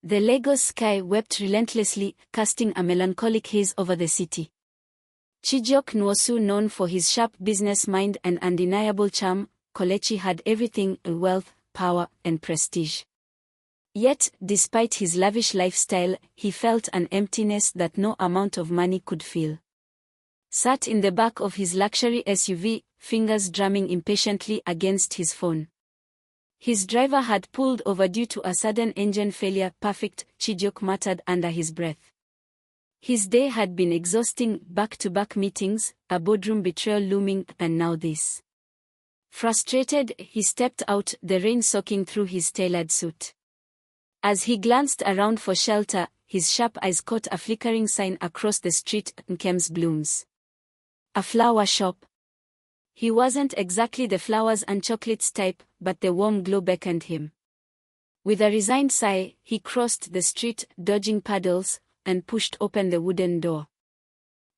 The Lagos sky wept relentlessly, casting a melancholic haze over the city. Chijioke Nwosu, known for his sharp business mind and undeniable charm, Kelechi had everything: wealth, power, and prestige. Yet, despite his lavish lifestyle, he felt an emptiness that no amount of money could fill. Sat in the back of his luxury SUV, fingers drumming impatiently against his phone. His driver had pulled over due to a sudden engine failure. Perfect, Chijioke muttered under his breath. His day had been exhausting: back-to-back meetings, a boardroom betrayal looming, and now this. Frustrated, he stepped out, the rain soaking through his tailored suit. As he glanced around for shelter, his sharp eyes caught a flickering sign across the street: Nkem's Blooms. A flower shop. He wasn't exactly the flowers and chocolates type, but the warm glow beckoned him. With a resigned sigh, he crossed the street, dodging puddles, and pushed open the wooden door.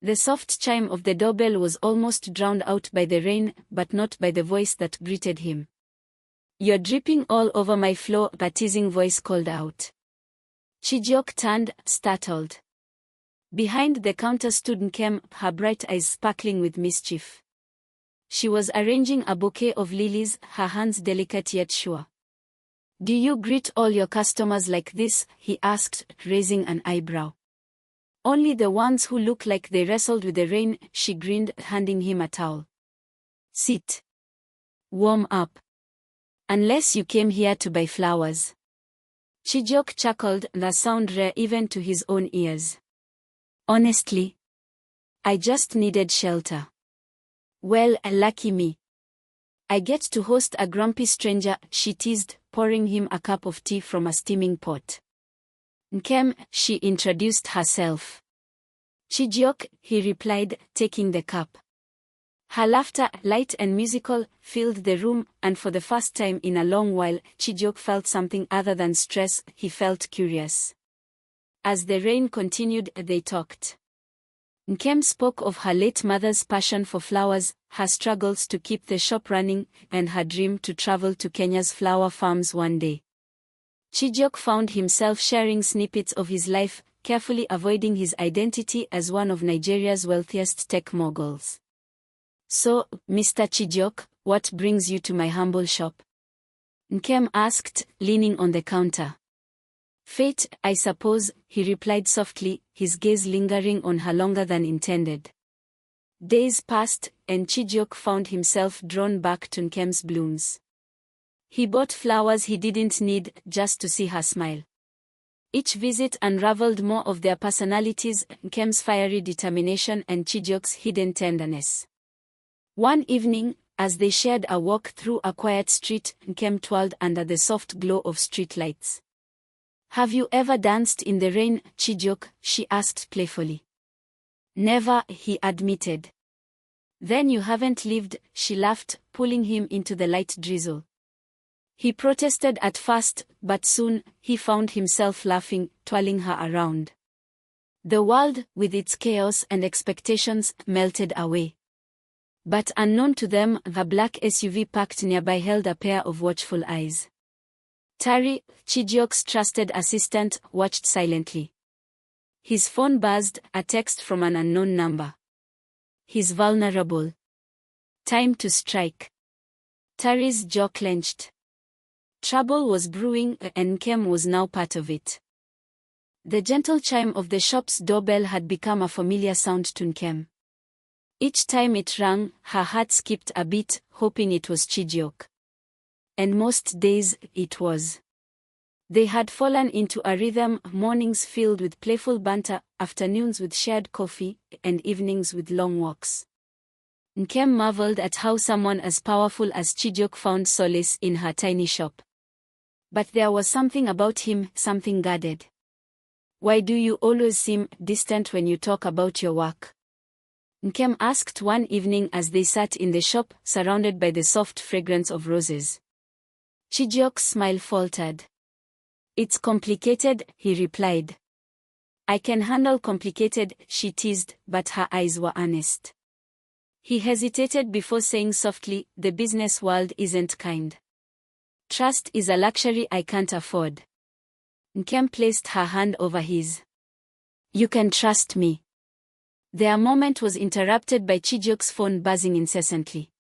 The soft chime of the doorbell was almost drowned out by the rain, but not by the voice that greeted him. "You're dripping all over my floor," a teasing voice called out. Chijioke turned, startled. Behind the counter stood Nkem, her bright eyes sparkling with mischief. She was arranging a bouquet of lilies, her hands delicate yet sure. "Do you greet all your customers like this?" he asked, raising an eyebrow. "Only the ones who look like they wrestled with the rain," she grinned, handing him a towel. "Sit. Warm up. Unless you came here to buy flowers." Chijioke chuckled, the sound rare even to his own ears. "Honestly, I just needed shelter." "Well, lucky me. I get to host a grumpy stranger," she teased, pouring him a cup of tea from a steaming pot. "Nkem," she introduced herself. "Chijioke," he replied, taking the cup. Her laughter, light and musical, filled the room, and for the first time in a long while, Chijioke felt something other than stress. He felt curious. As the rain continued, they talked. Nkem spoke of her late mother's passion for flowers, her struggles to keep the shop running, and her dream to travel to Kenya's flower farms one day. Chijioke found himself sharing snippets of his life, carefully avoiding his identity as one of Nigeria's wealthiest tech moguls. "So, Mr. Chijioke, what brings you to my humble shop?" Nkem asked, leaning on the counter. "Fate, I suppose," he replied softly, his gaze lingering on her longer than intended. Days passed, and Chijioke found himself drawn back to Nkem's Blooms. He bought flowers he didn't need, just to see her smile. Each visit unraveled more of their personalities, Nkem's fiery determination and Chijioke's hidden tenderness. One evening, as they shared a walk through a quiet street, Nkem twirled under the soft glow of streetlights. "Have you ever danced in the rain, Chijioke?" she asked playfully. "Never," he admitted. "Then you haven't lived," she laughed, pulling him into the light drizzle. He protested at first, but soon, he found himself laughing, twirling her around. The world, with its chaos and expectations, melted away. But unknown to them, the black SUV parked nearby held a pair of watchful eyes. Tari, Chijioke's trusted assistant, watched silently. His phone buzzed, a text from an unknown number. "He's vulnerable. Time to strike." Tari's jaw clenched. Trouble was brewing, and Nkem was now part of it. The gentle chime of the shop's doorbell had become a familiar sound to Nkem. Each time it rang, her heart skipped a beat, hoping it was Chijioke. And most days, it was. They had fallen into a rhythm, mornings filled with playful banter, afternoons with shared coffee, and evenings with long walks. Nkem marveled at how someone as powerful as Chijioke found solace in her tiny shop. But there was something about him, something guarded. "Why do you always seem distant when you talk about your work?" Nkem asked one evening as they sat in the shop, surrounded by the soft fragrance of roses. Chijioke's smile faltered. "It's complicated," he replied. "I can handle complicated," she teased, but her eyes were honest. He hesitated before saying softly, "The business world isn't kind. Trust is a luxury I can't afford." Nkem placed her hand over his. You can trust me. Their moment was interrupted by Chijioke's phone buzzing incessantly.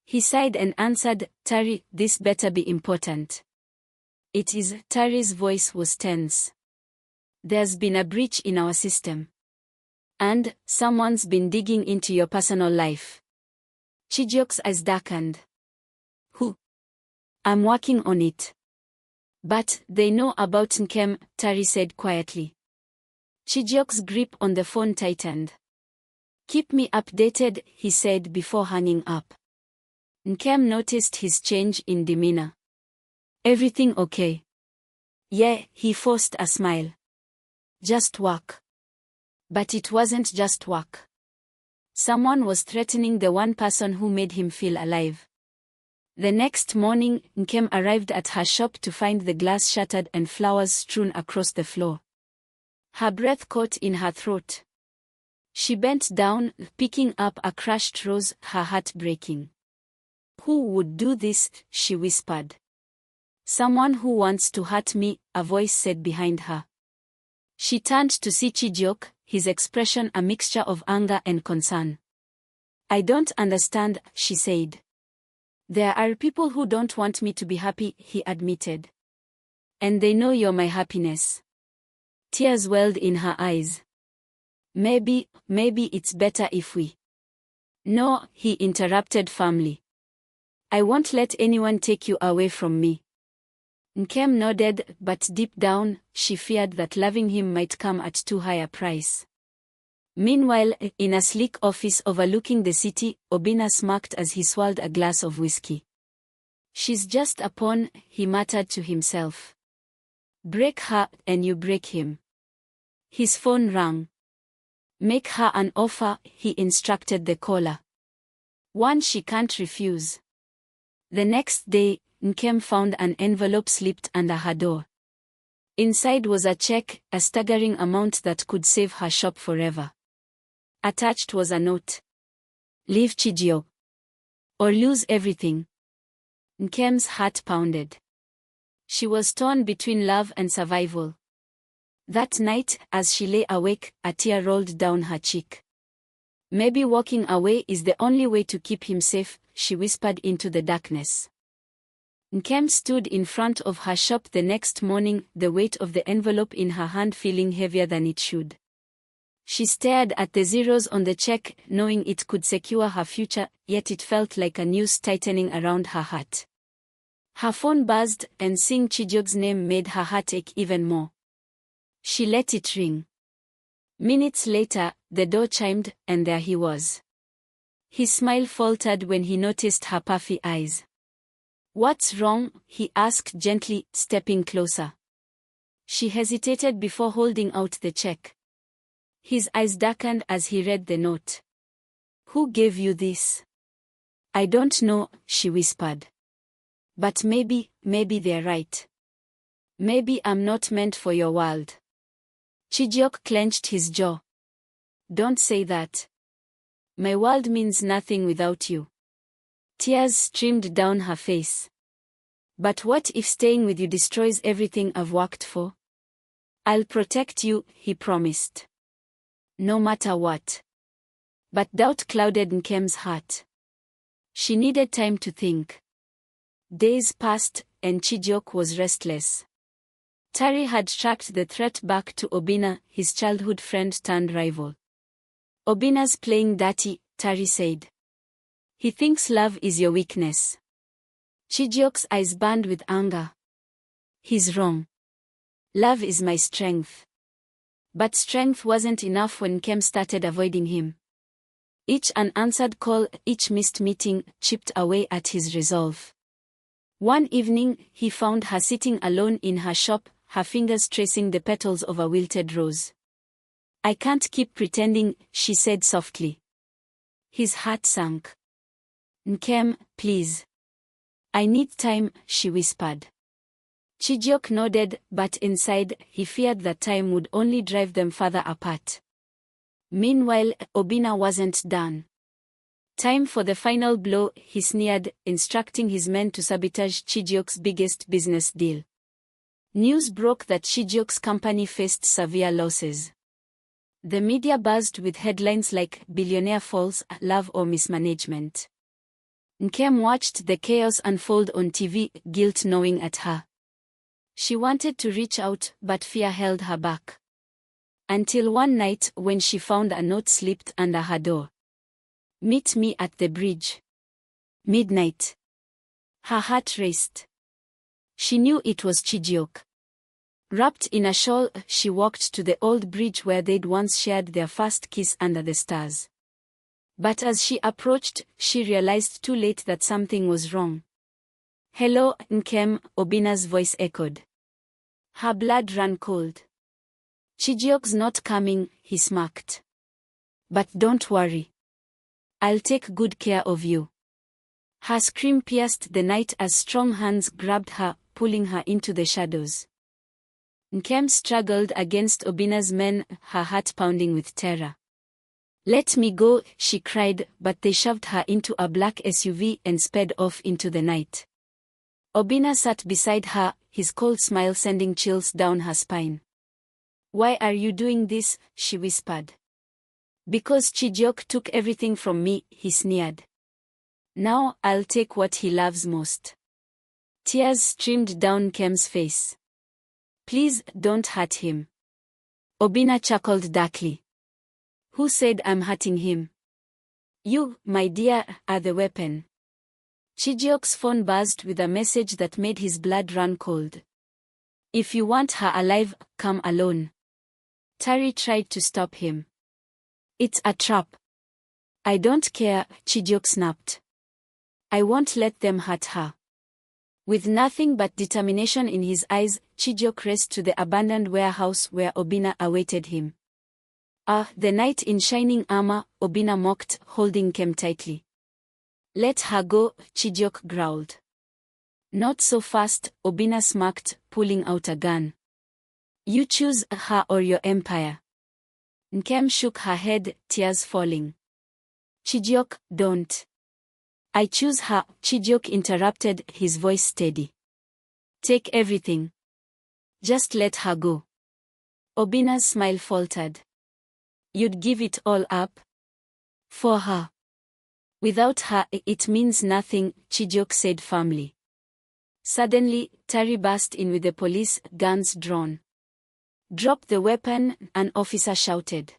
He sighed and answered, Tari, this better be important. It is. Tari's voice was tense. There's been a breach in our system. And someone's been digging into your personal life. Chijioke's eyes darkened. Who? I'm working on it. But they know about Nkem, Tari said quietly. Chijioke's grip on the phone tightened. Keep me updated, he said before hanging up. Nkem noticed his change in demeanor. Everything okay? Yeah, he forced a smile. Just work. But it wasn't just work. Someone was threatening the one person who made him feel alive. The next morning, Nkem arrived at her shop to find the glass shattered and flowers strewn across the floor. Her breath caught in her throat. She bent down, picking up a crushed rose, her heart breaking. Who would do this? She whispered. Someone who wants to hurt me, a voice said behind her. She turned to see Chijioke, his expression a mixture of anger and concern. I don't understand, she said. There are people who don't want me to be happy, he admitted. And they know you're my happiness. Tears welled in her eyes. Maybe it's better if we. No, he interrupted firmly. I won't let anyone take you away from me. Nkem nodded, but deep down, she feared that loving him might come at too high a price. Meanwhile, in a sleek office overlooking the city, Obina smirked as he swallowed a glass of whiskey. She's just a pawn, he muttered to himself. Break her, and you break him. His phone rang. Make her an offer, he instructed the caller. One she can't refuse. The next day, Nkem found an envelope slipped under her door. Inside was a check, a staggering amount that could save her shop forever. Attached was a note. Leave Chijioke. Or lose everything. Nkem's heart pounded. She was torn between love and survival. That night, as she lay awake, a tear rolled down her cheek. Maybe walking away is the only way to keep him safe, she whispered into the darkness. Nkem stood in front of her shop the next morning, the weight of the envelope in her hand feeling heavier than it should. She stared at the zeros on the check, knowing it could secure her future, yet it felt like a noose tightening around her heart. Her phone buzzed, and seeing Chijioke's name made her heart ache even more. She let it ring. Minutes later, the door chimed, and there he was. His smile faltered when he noticed her puffy eyes. What's wrong? He asked gently, stepping closer. She hesitated before holding out the check. His eyes darkened as he read the note. Who gave you this? I don't know, she whispered. But maybe they're right. Maybe I'm not meant for your world. Chijioke clenched his jaw. Don't say that. My world means nothing without you. Tears streamed down her face. But what if staying with you destroys everything I've worked for? I'll protect you, he promised. No matter what. But doubt clouded Nkem's heart. She needed time to think. Days passed, and Chijioke was restless. Tari had tracked the threat back to Obina, his childhood friend turned rival. Obina's playing dirty, Tari said. He thinks love is your weakness. Chijioke's eyes burned with anger. He's wrong. Love is my strength. But strength wasn't enough when Nkem started avoiding him. Each unanswered call, each missed meeting, chipped away at his resolve. One evening, he found her sitting alone in her shop, her fingers tracing the petals of a wilted rose. I can't keep pretending, she said softly. His heart sank. Nkem, please. I need time, she whispered. Chijioke nodded, but inside, he feared that time would only drive them further apart. Meanwhile, Obina wasn't done. Time for the final blow, he sneered, instructing his men to sabotage Chijioke's biggest business deal. News broke that Chijioke's company faced severe losses. The media buzzed with headlines like "Billionaire Falls, Love or Mismanagement." Nkem watched the chaos unfold on TV, guilt gnawing at her. She wanted to reach out, but fear held her back. Until one night when she found a note slipped under her door. "Meet me at the bridge. Midnight." Her heart raced. She knew it was Chijioke. Wrapped in a shawl, she walked to the old bridge where they'd once shared their first kiss under the stars. But as she approached, she realized too late that something was wrong. "Hello, Nkem," Obina's voice echoed. Her blood ran cold. "Chijioke's not coming," he smirked. "But don't worry. I'll take good care of you." Her scream pierced the night as strong hands grabbed her, pulling her into the shadows. Nkem struggled against Obina's men, her heart pounding with terror. "Let me go," she cried, but they shoved her into a black SUV and sped off into the night. Obina sat beside her, his cold smile sending chills down her spine. "Why are you doing this?" she whispered. "Because Chijioke took everything from me," he sneered. "Now I'll take what he loves most." Tears streamed down Nkem's face. "Please, don't hurt him." Obina chuckled darkly. "Who said I'm hurting him?" "You, my dear, are the weapon." Chijioke's phone buzzed with a message that made his blood run cold. "If you want her alive, come alone." Tari tried to stop him. "It's a trap." "I don't care," Chijioke snapped. "I won't let them hurt her." With nothing but determination in his eyes, Chijioke raced to the abandoned warehouse where Obina awaited him. The knight in shining armor," Obina mocked, holding Nkem tightly. "Let her go," Chijioke growled. "Not so fast," Obina smirked, pulling out a gun. "You choose her or your empire." Nkem shook her head, tears falling. "Chijioke, don't." "I choose her," Chijioke interrupted, his voice steady. "Take everything. Just let her go." Obina's smile faltered. "You'd give it all up? For her?" "Without her, it means nothing," Chijioke said firmly. Suddenly, Tari burst in with the police, guns drawn. "Drop the weapon," an officer shouted.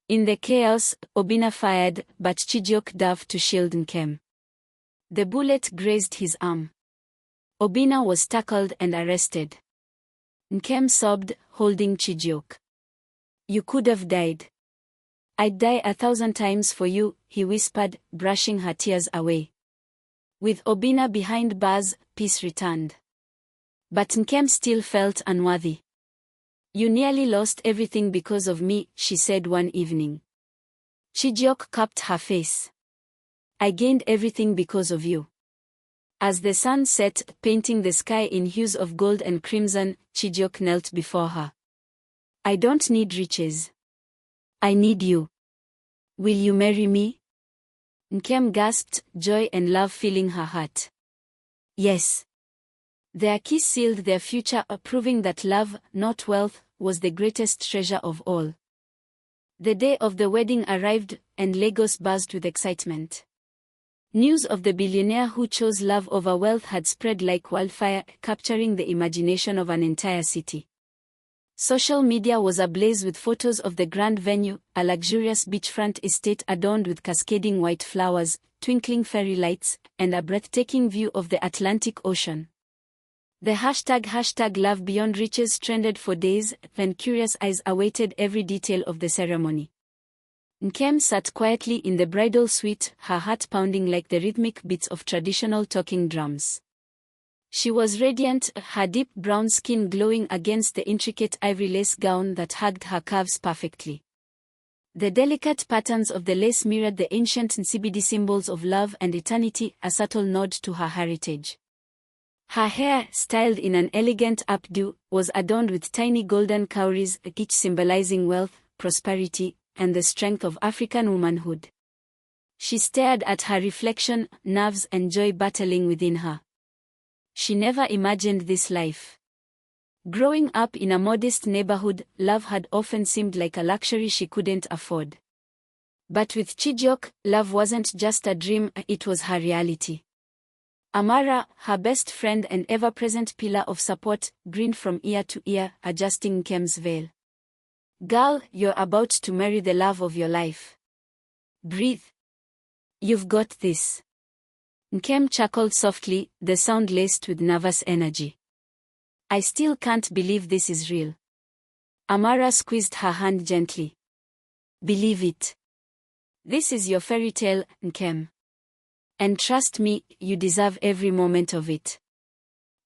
In the chaos, Obina fired, but Chijioke dove to shield Nkem. The bullet grazed his arm. Obina was tackled and arrested. Nkem sobbed, holding Chijioke. "You could have died." "I'd die 1,000 times for you," he whispered, brushing her tears away. With Obina behind bars, peace returned. But Nkem still felt unworthy. "You nearly lost everything because of me," she said one evening. Chijioke cupped her face. "I gained everything because of you." As the sun set, painting the sky in hues of gold and crimson, Chijioke knelt before her. "I don't need riches. I need you. Will you marry me?" Nkem gasped, joy and love filling her heart. "Yes." Their kiss sealed their future, proving that love, not wealth, was the greatest treasure of all. The day of the wedding arrived, and Lagos buzzed with excitement. News of the billionaire who chose love over wealth had spread like wildfire, capturing the imagination of an entire city. Social media was ablaze with photos of the grand venue, a luxurious beachfront estate adorned with cascading white flowers, twinkling fairy lights, and a breathtaking view of the Atlantic Ocean. The hashtag Love Beyond Riches trended for days, when curious eyes awaited every detail of the ceremony. Nkem sat quietly in the bridal suite, her heart pounding like the rhythmic beats of traditional talking drums. She was radiant, her deep brown skin glowing against the intricate ivory lace gown that hugged her curves perfectly. The delicate patterns of the lace mirrored the ancient Nsibidi symbols of love and eternity, a subtle nod to her heritage. Her hair, styled in an elegant updo, was adorned with tiny golden cowries, each symbolizing wealth, prosperity, and the strength of African womanhood. She stared at her reflection, nerves and joy battling within her. She never imagined this life. Growing up in a modest neighborhood, love had often seemed like a luxury she couldn't afford. But with Chijioke, love wasn't just a dream, it was her reality. Amara, her best friend and ever-present pillar of support, grinned from ear to ear, adjusting Nkem's veil. "Girl, you're about to marry the love of your life. Breathe. You've got this." Nkem chuckled softly, the sound laced with nervous energy. "I still can't believe this is real." Amara squeezed her hand gently. "Believe it. This is your fairy tale, Nkem. And trust me, you deserve every moment of it."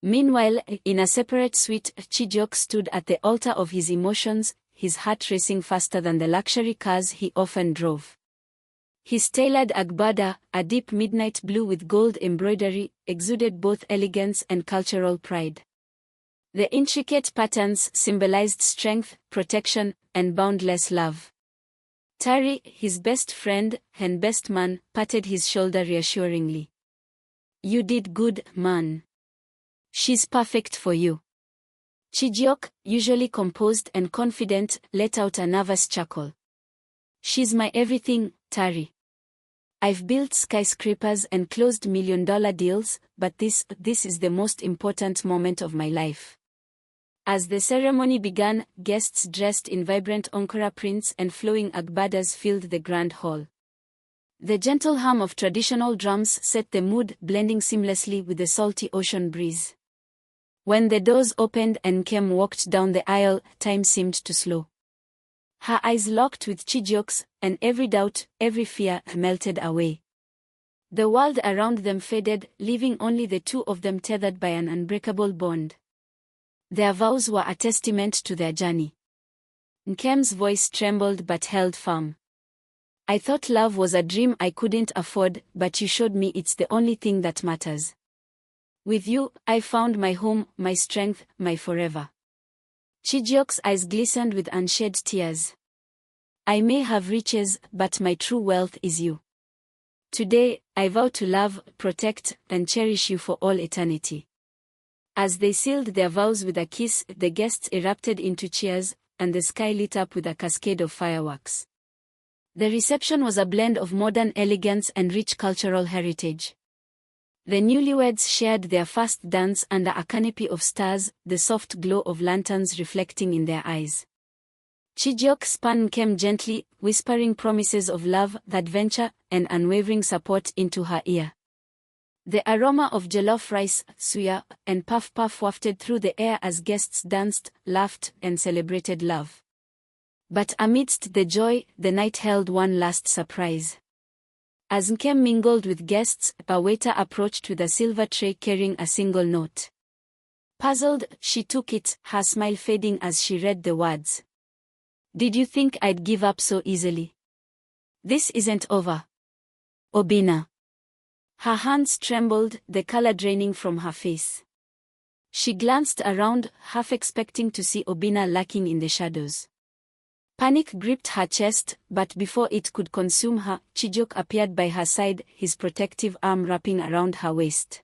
Meanwhile, in a separate suite, Chijioke stood at the altar of his emotions, his heart racing faster than the luxury cars he often drove. His tailored agbada, a deep midnight blue with gold embroidery, exuded both elegance and cultural pride. The intricate patterns symbolized strength, protection, and boundless love. Tari, his best friend and best man, patted his shoulder reassuringly. "You did good, man. She's perfect for you." Chijioke, usually composed and confident, let out a nervous chuckle. "She's my everything, Tari. I've built skyscrapers and closed million-dollar deals, but this is the most important moment of my life." As the ceremony began, guests dressed in vibrant Ankara prints and flowing agbadas filled the grand hall. The gentle hum of traditional drums set the mood, blending seamlessly with the salty ocean breeze. When the doors opened and Nkem walked down the aisle, time seemed to slow. Her eyes locked with Chijioke's, and every doubt, every fear, melted away. The world around them faded, leaving only the two of them tethered by an unbreakable bond. Their vows were a testament to their journey. Nkem's voice trembled but held firm. "I thought love was a dream I couldn't afford, but you showed me it's the only thing that matters. With you, I found my home, my strength, my forever." Chijioke's eyes glistened with unshed tears. "I may have riches, but my true wealth is you. Today, I vow to love, protect, and cherish you for all eternity." As they sealed their vows with a kiss, the guests erupted into cheers, and the sky lit up with a cascade of fireworks. The reception was a blend of modern elegance and rich cultural heritage. The newlyweds shared their first dance under a canopy of stars, the soft glow of lanterns reflecting in their eyes. Chijioke spun Nkem gently, whispering promises of love, adventure, and unwavering support into her ear. The aroma of jollof rice, suya, and puff-puff wafted through the air as guests danced, laughed, and celebrated love. But amidst the joy, the night held one last surprise. As Nkem mingled with guests, a waiter approached with a silver tray carrying a single note. Puzzled, she took it, her smile fading as she read the words. "Did you think I'd give up so easily? This isn't over. Obina." Her hands trembled, the color draining from her face. She glanced around, half expecting to see Obina lurking in the shadows. Panic gripped her chest, but before it could consume her, Chijioke appeared by her side, his protective arm wrapping around her waist.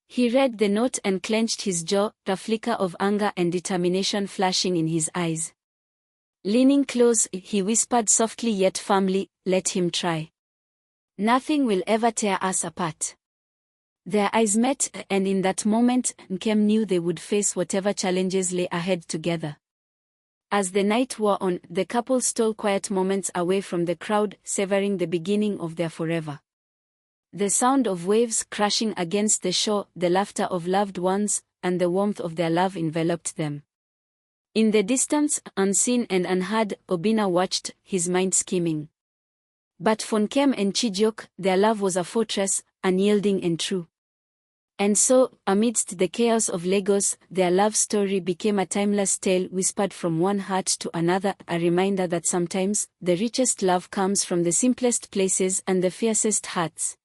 He read the note and clenched his jaw, a flicker of anger and determination flashing in his eyes. Leaning close, he whispered softly yet firmly, "Let him try. Nothing will ever tear us apart." Their eyes met, and in that moment, Nkem knew they would face whatever challenges lay ahead together. As the night wore on, the couple stole quiet moments away from the crowd, savoring the beginning of their forever. The sound of waves crashing against the shore, the laughter of loved ones, and the warmth of their love enveloped them. In the distance, unseen and unheard, Obina watched, his mind scheming. But for Nkem and Chijioke, their love was a fortress, unyielding and true. And so, amidst the chaos of Lagos, their love story became a timeless tale whispered from one heart to another, a reminder that sometimes, the richest love comes from the simplest places and the fiercest hearts.